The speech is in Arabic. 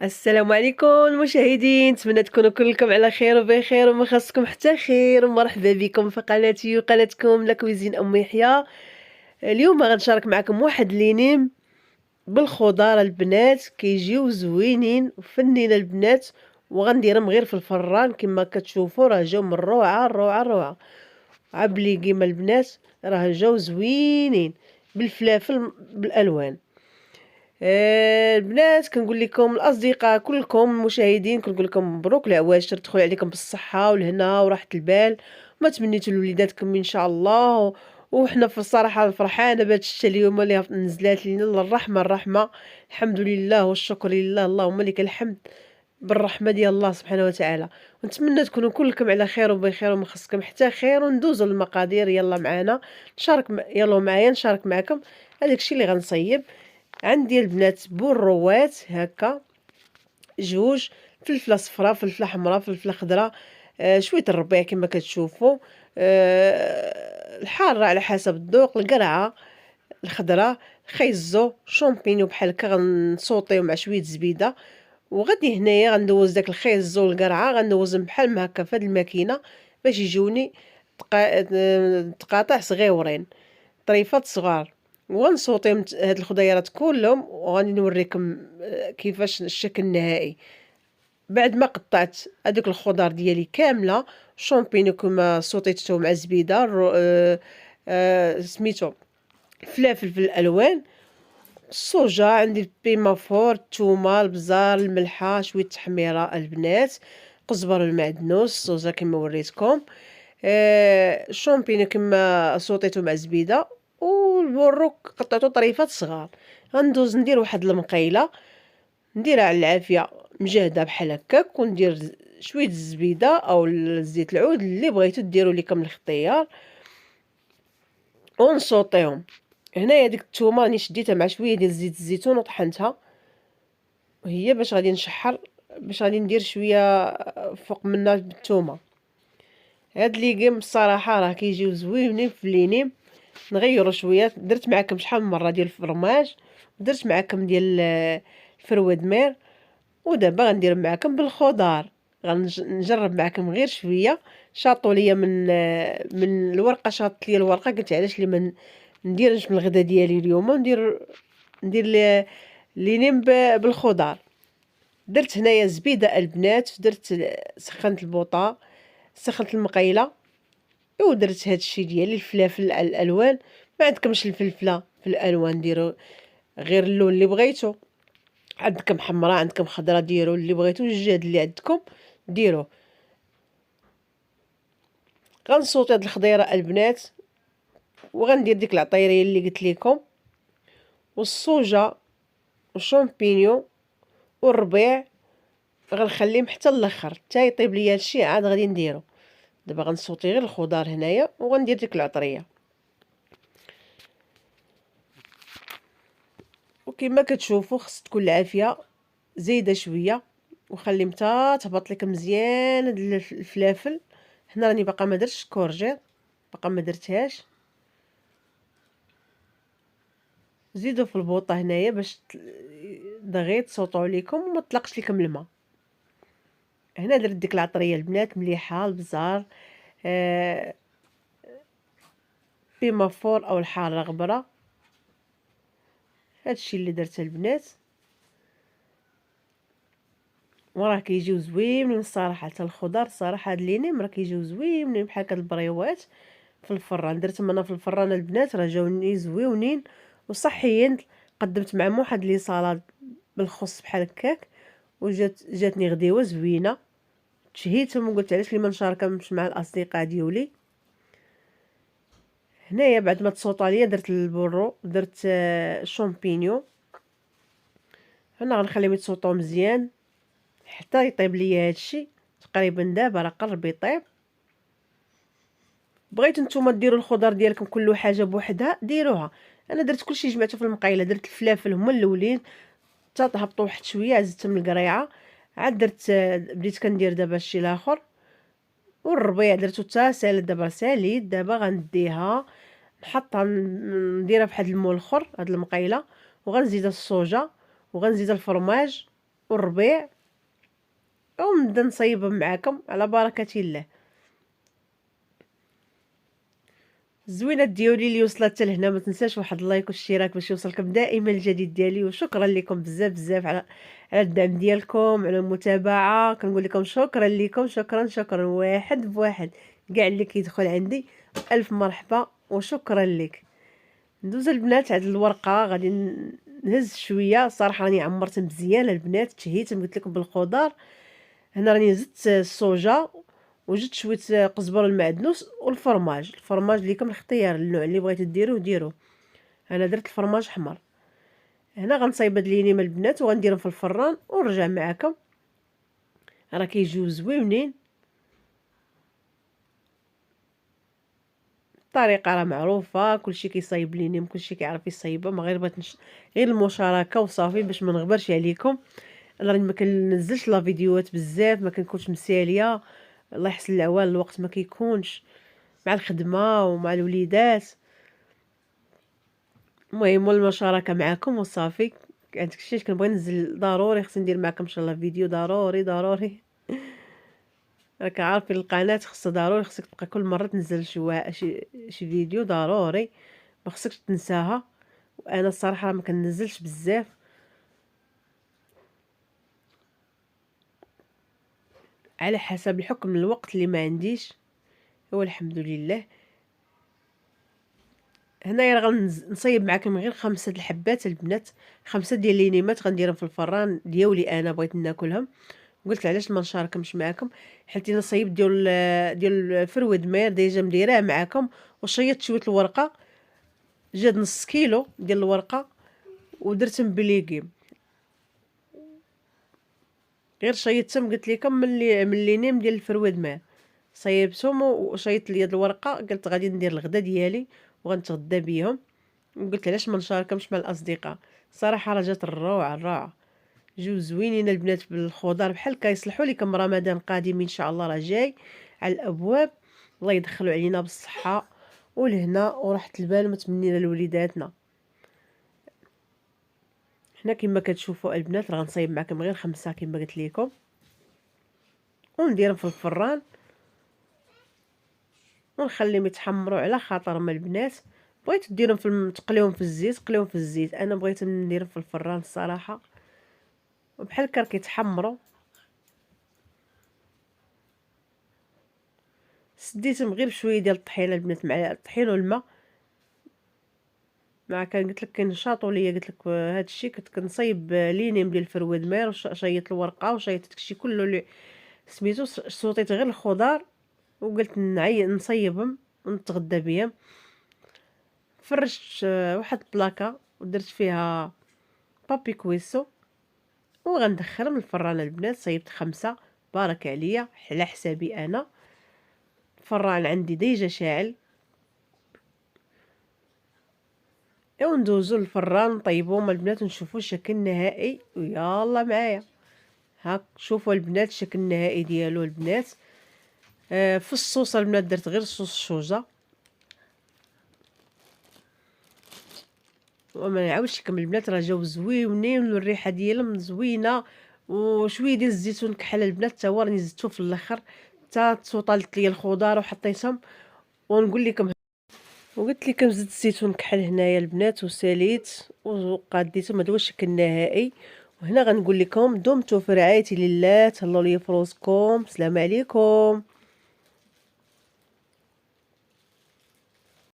السلام عليكم المشاهدين، نتمنى تكونوا كلكم على خير وبخير وما خاصكم حتى خير، ومرحبا بكم في قناتي وقناتكم لا كويزين ام يحيى. اليوم غنشارك معكم واحد لينيم بالخضار البنات كيجيو زوينين وفنين البنات، وغنديرهم غير في الفران كما كتشوفوا، راه جاو من الروعه الروعه الروعه. عبلي كيما البنات راه جاو زوينين بالفلافل بالالوان. البنات كنقول لكم الاصدقاء كلكم المشاهدين كنقول لكم مبروك العواشر، تدخل عليكم بالصحه والهنا وراحه البال، ما تمنيتوا لوليداتكم ان شاء الله. وحنا في الصراحه فرحانه بهذا الشتا اليوم اللي نزلات لنا الرحمه الرحمه. الحمد لله والشكر لله، اللهم لك الحمد بالرحمه ديال الله سبحانه وتعالى. ونتمنى تكونوا كلكم على خير وبخير وما خصكم حتى خير، وندوزوا للمقادير. يلا معانا نشارك يلا معايا نشارك معكم هذاك الشيء اللي غنصيب. عندي البنات بوروات هكا، جوج فلفله صفراء، فلفله حمراء، فلفله خضراء، شويه الربيع كما كتشوفوا، الحاره على حسب الذوق، القرعه الخضراء، خيزو، شامبينيو بحال هكا غنصوطيو مع شويه زبيده. وغادي هنايا غندوز داك الخيزو والقرعه غندوزهم بحال ما هكا في هاد الماكينه باش يجوني تقاطع صغيورين، طريفات صغار. وغنسوطيهم هاد الخضيرات كلهم، وغادي نوريكم كيفاش الشكل النهائي بعد ما قطعت هذوك الخضار ديالي كامله. شامبينيو كما سوطيتو مع الزبيده، سميتو فلافل في الالوان، الصوجه عندي البيمافور، الثومه، البزار، الملحه، شويه التحميره البنات، قزبر المعدنوس، الصوجه كما وريتكم، الشامبينيو كما سوطيتو مع الزبيده، والبروك قطعته طريفات صغار. غندوز ندير واحد المقيله نديرها على العافيه مجهده بحال هكاك، وندير شويه الزبيده او زيت العود اللي بغيتو ديروا لكم الاختيار، ونصوطيهم. هنايا ديك الثومه راني شديتها مع شويه ديال زيت الزيتون وطحنتها، وهي باش غادي نشحر، باش غادي ندير شويه فوق منها بالثومه. هاد ليغيم الصراحه راه كيجيو زوينين في اللينيم. نغيروا شويه، درت معكم شحال من مره ديال الفرماج، درت معكم ديال الفرواد مير، ودابا غندير معكم بالخضار. غنجرب معكم غير شويه. شاطوا ليا من الورقه، شاطت ليا الورقه، قلت علاش لي ما نديرش من الغدا ديالي اليوم، ندير لينيم بالخضار. درت هنايا زبيده البنات، درت سخنت البوطه، سخنت المقيله، ودرت هادشي ديالي الفلافل الالوان. ما عندكمش الفلفله في الالوان ديروا غير اللون اللي بغيتو، عندكم حمراء عندكم خضراء ديروا اللي بغيتو، الجهد اللي عندكم ديروه. غنصوت هاد الخضيره البنات، وغندير ديك العطيريه اللي قلت لكم، والصوجه والشامبينيو والربيع غنخليهم حتى الاخر حتى يطيب ليا هادشي، عاد غادي نديرو. دابا غنصوتي غير الخضار هنايا وغندير ديك العطريه. وكما كتشوفوا خص تكون العافيه زايده شويه، وخلي متى تهبط لك مزيان هاد الفلافل. هنا راني باقا ما درتش كورجيط، باقا ما درتهاش. زيدوا في البوطه هنايا باش دغيا تصوطوا لكم وما تطلقش لكم الماء. هنا درت ديك العطريه البنات مليحه، البزار، بيمافور او الحاره غبره. هادشي اللي درته البنات، وراه كيجيو زوينين الصراحه. حتى الخضار الصراحه هاد لينيم راه كيجيو زوينين بحال هكا البريوات في الفران. درتهم انا في الفران البنات، راه جاوني زويونين وصحيين. قدمت معهم واحد لي صالاد بالخص بحال هكاك، جاتني غديوه زوينه، تشهيتهم وقلت علاش لي ما نشاركهمش مع الاصدقاء ديولي. هنايا بعد ما تصوطا ليا درت البرو، درت الشامبينيو. هنا غنخليهم يتصوطوا مزيان حتى يطيب ليا هادشي. تقريبا دابا راه قرب يطيب. بغيتو نتوما ديروا الخضر ديالكم كل حاجه بوحدها ديروها. انا درت كلشي جمعته في المقيله، درت الفلافل هما الاولين حتى هبطوا واحد شويه، زدتهم القريعه، عاد درت بديت كندير دابا الشيء الاخر، والربيع درتو حتى سالد. دابا ساليت، دابا غنديها نحطها نديرها بواحد المول اخر هاد المقيله، وغنزيد الصوجه وغنزيد الفرماج والربيع، ونبدا نصايبهم معاكم على بركة الله. الزوينات ديالي اللي وصلت حتى لهنا ما تنساش واحد اللايك والاشتراك باش يوصلكم دائما الجديد ديالي. وشكرا لكم بزاف بزاف على الدعم ديالكم، على المتابعه. كنقول لكم شكرا لكم، شكرا شكرا، واحد بواحد كاع اللي كيدخل عندي الف مرحبا وشكرا لك. ندوز البنات عند الورقه، غادي نهز شويه. صراحه راني عمرت مزيان البنات، تشهيت قلت لكم بالخضار. هنا راني زدت الصوجا وجدت شويه قزبر المعدنوس والفرماج. الفرماج ليكم الاختيار، النوع اللي بغيتو ديروه ديروه. انا درت الفرماج حمر. هنا غنصايب هاد لينيما البنات وغنديرهم في الفران ونرجع معكم. راه كيجيو زوينين. الطريقه راه معروفه، كلشي كيصايب لينيم، كلشي كيعرف يصايبها. ما غير بغيت غير المشاركه وصافي باش ما نغبرش عليكم. انا راني ما كننزلش لا فيديوهات بزاف، ما كنكونش مساليه. الله يحسن العوان، الوقت ما كيكونش مع الخدمه ومع الوليدات. المهم المشاركه معكم وصافي. هادشي الشيء كنبغي ننزل ضروري، خصني ندير معكم ان شاء الله فيديو ضروري ضروري. راك عارفين القناه خصها ضروري، خصك تبقى كل مره تنزل شي فيديو ضروري، ما خصكش تنساها. وانا الصراحه ما كننزلش بزاف على حسب الحكم الوقت اللي ما عنديش. هو الحمد لله. هنايا غنصايب معكم غير 5 الحبات البنات، 5 ديال لينيمات غنديرهم في الفران ديالي. انا بغيت ناكلهم، قلت علاش ما نشاركهمش معكم. حيت انا صايب ديال فرود مير ديجا مديراه معكم. وشيطت شويه الورقه، جاد نص كيلو ديال الورقه ودرتهم بليغيم. غير شيطتهم قلت لكم من لينيم ديال الفرواد مير. صايبتهم وشيط لي هاد الورقه، قلت غادي ندير الغدا ديالي وغنتغدى بيهم. وقلت علاش ما نشاركهمش مع الاصدقاء. صراحه راه جات الروعه الروعه. جو زوينين البنات بالخضار بحال هكا. يصلحوا لكم رمضان قادم ان شاء الله، راه جاي على الابواب. الله يدخلوا علينا بالصحه والهنا وراحه البال متمنينا لوليداتنا. حنا كما كتشوفوا البنات راه غنصايب معكم غير 5 كما قلت لكم ونديرهم في الفران ونخليهم يتحمروا على خاطرهم البنات. بغيت ديرهم تقليهم في الزيت، قليهم في الزيت. انا بغيت نديرهم في الفران الصراحه، وبحال هكا كيتحمروا. سديتهم غير بشويه ديال الطحينه البنات، مع الطحين والماء. مع كان قلت لك كنشاطوا ليا، قلت لك هذا الشيء كنت كنصايب لينيم ديال الفرواد مير وشيط الورقه وشيط داكشي كله اللي سميتو. صوتيت غير الخضار وقلت نصيبهم ونتغدى بهم. فرشت واحد البلاكه ودرت فيها بابي كويسو وغندخلهم للفران البنات. صيبت 5 بارك عليا على حسابي انا. الفران عندي ديجا شاعل. ايوا ندوزو للفران نطيبوهم البنات ونشوفوا الشكل النهائي. ويلا معايا هاك شوفوا البنات الشكل النهائي ديالو البنات. في الصوص البنات درت غير صوص الشوجه. وما نعاودش لكم البنات راه جاو زويونين والريحه ديالهم زوينه. وشويه ديال الزيتون كحل البنات حتى هو راني زدتو في الاخر حتى توطلت لي الخضار وحطيتهم. ونقول لكم وقلت لكم زدت الزيتون كحل هنايا البنات وساليت وقاديتهم. هذا هو الشكل النهائي. وهنا غنقول لكم دمتم في رعايه الله. تهلاو لي في روسكم. السلام عليكم.